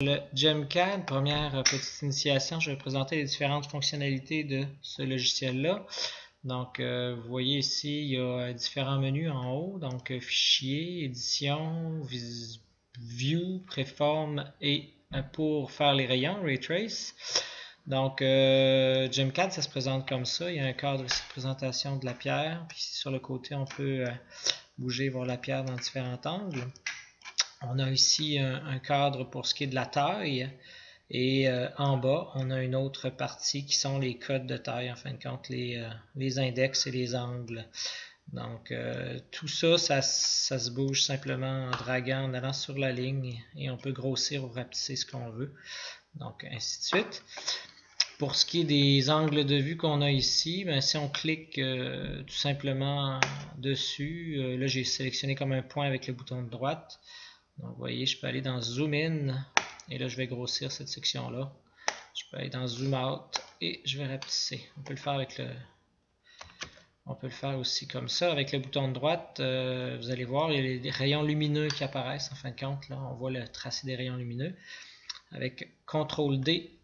Le GemCAD, première petite initiation, je vais présenter les différentes fonctionnalités de ce logiciel-là. Donc, vous voyez ici, il y a différents menus en haut. Donc, fichier, édition, view, préforme et pour faire les rayons, Ray Trace. Donc, GemCAD, ça se présente comme ça. Il y a un cadre ici de présentation de la pierre. Puis ici, sur le côté, on peut bouger, voir la pierre dans différents angles. On a ici un cadre pour ce qui est de la taille. Et en bas, on a une autre partie qui sont les codes de taille, en fin de compte, les index et les angles. Donc, tout ça, ça se bouge simplement en draguant, en allant sur la ligne, et on peut grossir ou rapetisser ce qu'on veut. Donc, ainsi de suite. Pour ce qui est des angles de vue qu'on a ici, ben, si on clique tout simplement dessus, là j'ai sélectionné comme un point avec le bouton de droite. Donc, vous voyez, je peux aller dans Zoom In, et là je vais grossir cette section-là. Je peux aller dans Zoom Out, et je vais rapetisser. On peut le faire avec on peut le faire aussi comme ça, avec le bouton de droite. Vous allez voir, il y a les rayons lumineux qui apparaissent en fin de compte. Là, on voit le tracé des rayons lumineux. Avec CTRL D,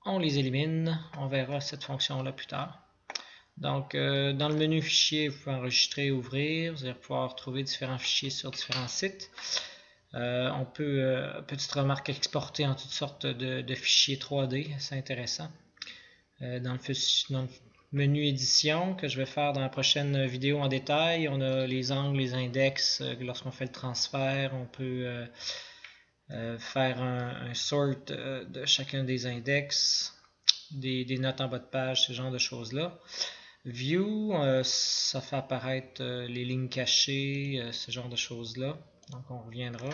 on les élimine. On verra cette fonction-là plus tard. Donc, dans le menu fichier, vous pouvez enregistrer et ouvrir. Vous allez pouvoir trouver différents fichiers sur différents sites. On peut, petite remarque, exporter en toutes sortes de fichiers 3D, c'est intéressant. Dans le menu édition que je vais faire dans la prochaine vidéo en détail, on a les angles, les index. Lorsqu'on fait le transfert, on peut faire un sort de chacun des index, des notes en bas de page, ce genre de choses-là. View, ça fait apparaître les lignes cachées, ce genre de choses-là. Donc on reviendra.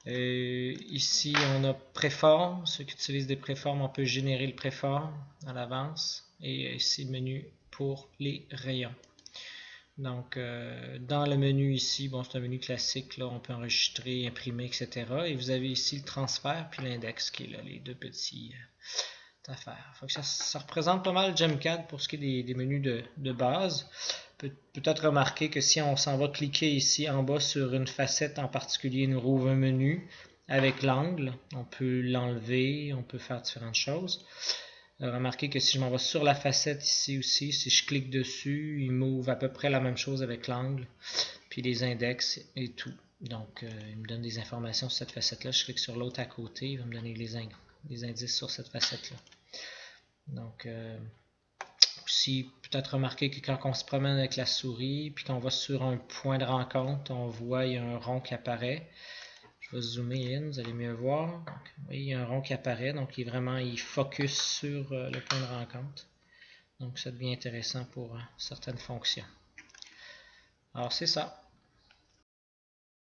Ici on a préforme. Ceux qui utilisent des préformes, on peut générer le préforme à l'avance. Et ici le menu pour les rayons. Donc dans le menu ici, bon, c'est un menu classique, là, on peut enregistrer, imprimer, etc. Et vous avez ici le transfert puis l'index qui est là, les deux petits affaires. Faut que ça représente pas mal GemCAD pour ce qui est des menus de base. Peut-être remarquer que si on s'en va cliquer ici en bas sur une facette en particulier, il nous rouvre un menu avec l'angle. On peut l'enlever, on peut faire différentes choses. Remarquez que si je m'en vais sur la facette ici aussi, si je clique dessus, il m'ouvre à peu près la même chose avec l'angle, puis les index et tout. Donc, il me donne des informations sur cette facette-là. Je clique sur l'autre à côté, il va me donner les indices sur cette facette-là. Donc, aussi, peut-être remarquer que quand on se promène avec la souris, puis qu'on va sur un point de rencontre, on voit il y a un rond qui apparaît. Je vais zoomer in, vous allez mieux voir. Donc, vous voyez, il y a un rond qui apparaît, donc il focus sur le point de rencontre. Donc, ça devient intéressant pour certaines fonctions. Alors, c'est ça.